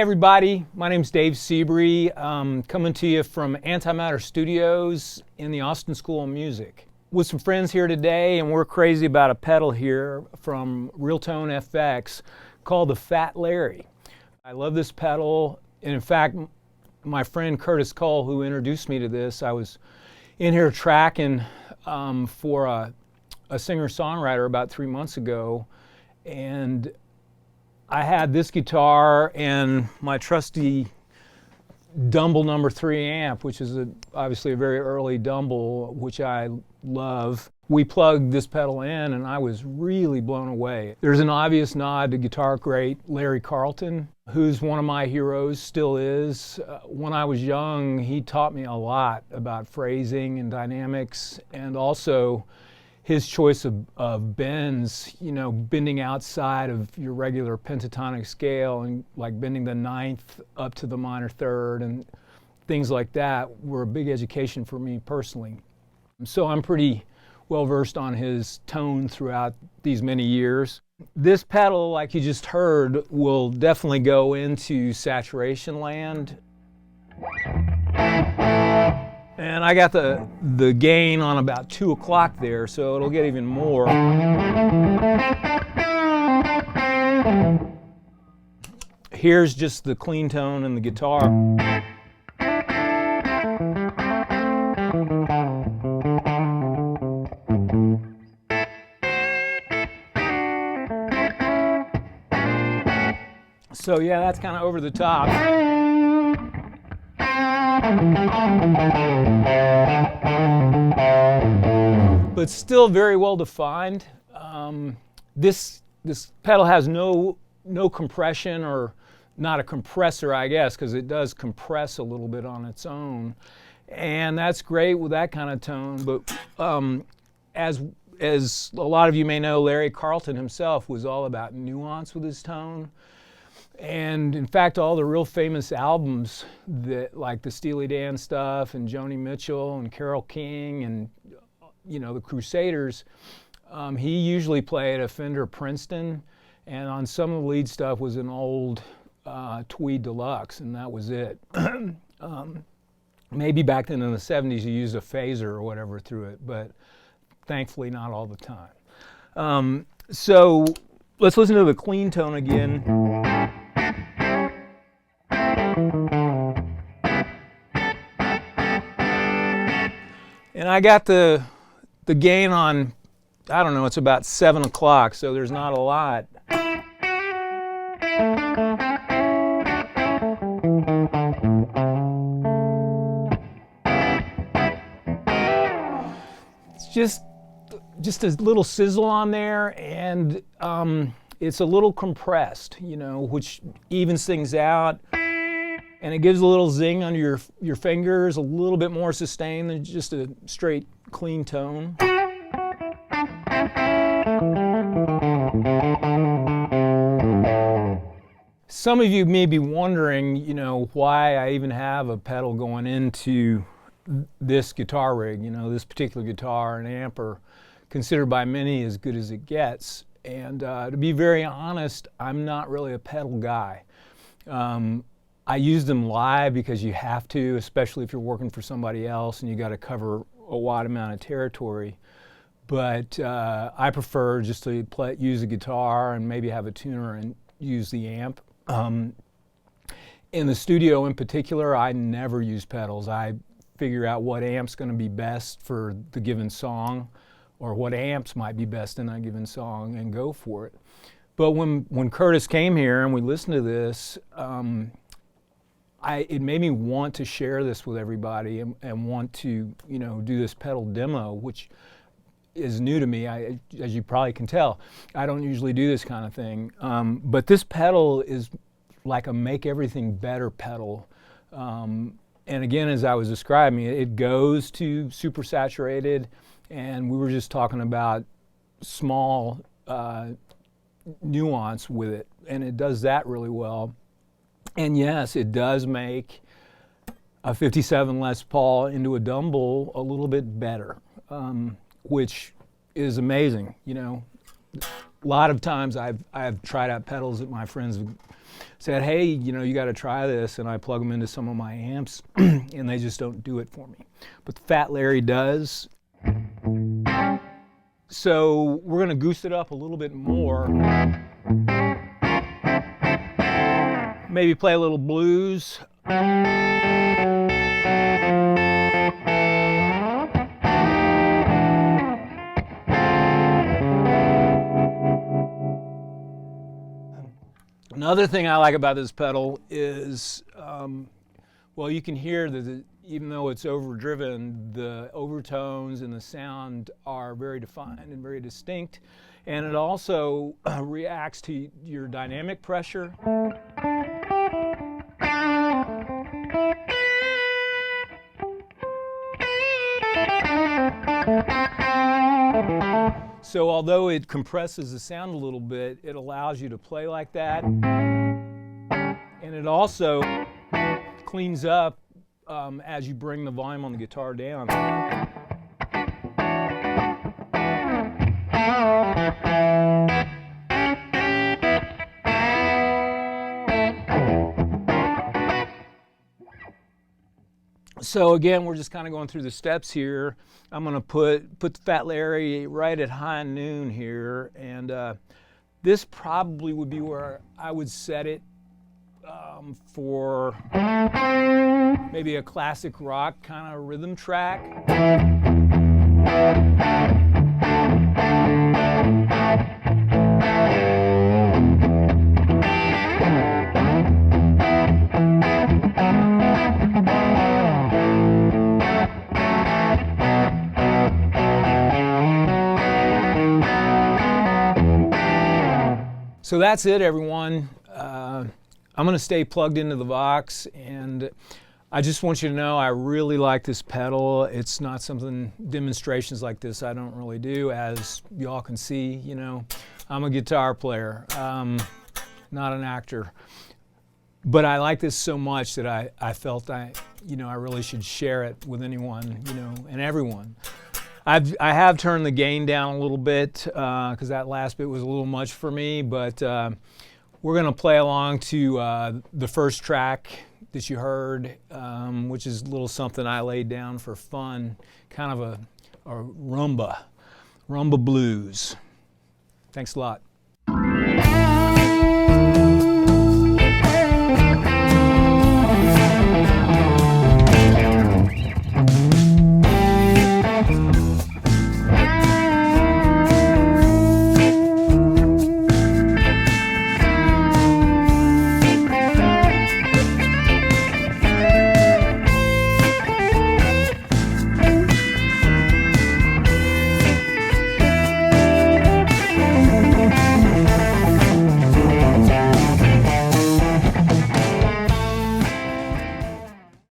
everybody, my name's Dave Sebree, coming to you from Antimatter Studios in the Austin School of Music. With some friends here today, and we're crazy about a pedal here from RealtoneFx called the Fat Larry. I love this pedal, and in fact, my friend Curtis Cole, who introduced me to this, I was in here tracking for a singer-songwriter about 3 months ago, and I had this guitar and my trusty Dumble No. 3 amp, which is obviously a very early Dumble, which I love. We plugged this pedal in and I was really blown away. There's an obvious nod to guitar great Larry Carlton, who's one of my heroes, still is. When I was young, he taught me a lot about phrasing and dynamics, and also his choice of bends, you know, bending outside of your regular pentatonic scale and like bending the ninth up to the minor third and things like that were a big education for me personally. So I'm pretty well versed on his tone throughout these many years. This pedal, like you just heard, will definitely go into saturation land. And I got the gain on about 2 o'clock there, so it'll get even more. Here's just the clean tone in the guitar. So yeah, that's kind of over the top. But still very well defined. This pedal has no compression, or not a compressor, I guess, because it does compress a little bit on its own, and that's great with that kind of tone. But as a lot of you may know, Larry Carlton himself was all about nuance with his tone. And in fact, all the real famous albums, that like the Steely Dan stuff and Joni Mitchell and Carole King and, you know, the Crusaders, he usually played a Fender Princeton, and on some of the lead stuff was an old Tweed Deluxe, and that was it. Maybe back then in the 70s you used a phaser or whatever through it, but thankfully not all the time. So let's listen to the clean tone again. And I got the gain on, I don't know, it's about 7 o'clock, so there's not a lot. It's just a little sizzle on there, and it's a little compressed, you know, which evens things out. And it gives a little zing under your fingers, a little bit more sustain than just a straight clean tone. Some of you may be wondering, you know, why I even have a pedal going into this guitar rig. You know, this particular guitar and amp are considered by many as good as it gets. And to be very honest, I'm not really a pedal guy. I use them live because you have to, especially if you're working for somebody else and you got to cover a wide amount of territory. But I prefer just to use a guitar and maybe have a tuner and use the amp. In the studio in particular, I never use pedals. I figure out what amp's going to be best for the given song, or what amps might be best in a given song, and go for it. But when Curtis came here and we listened to this, it made me want to share this with everybody and want to, you know, do this pedal demo, which is new to me. As you probably can tell, I don't usually do this kind of thing. But this pedal is like a make everything better pedal. And again, as I was describing, it goes to super saturated, and we were just talking about small nuance with it, and it does that really well. And yes, it does make a 57 Les Paul into a Dumble a little bit better, which is amazing. You know, a lot of times I've tried out pedals that my friends have said, hey, you know, you got to try this, and I plug them into some of my amps, and they just don't do it for me. But the Fat Larry does. So we're going to goose it up a little bit more. Maybe play a little blues. Another thing I like about this pedal is, well, you can hear that even though it's overdriven, the overtones and the sound are very defined and very distinct. And it also reacts to your dynamic pressure. So although it compresses the sound a little bit, it allows you to play like that. And it also cleans up as you bring the volume on the guitar down. So again, we're just kind of going through the steps here. I'm going to put the Fat Larry right at high noon here, and this probably would be where I would set it for maybe a classic rock kind of rhythm track. So that's it, everyone. I'm going to stay plugged into the Vox, and I just want you to know I really like this pedal. It's not something, demonstrations like this I don't really do, as y'all can see. You know, I'm a guitar player, not an actor. But I like this so much that I felt I really should share it with anyone, you know, and everyone. I have turned the gain down a little bit because that last bit was a little much for me, but we're going to play along to the first track that you heard, which is a little something I laid down for fun, kind of a rumba blues. Thanks a lot.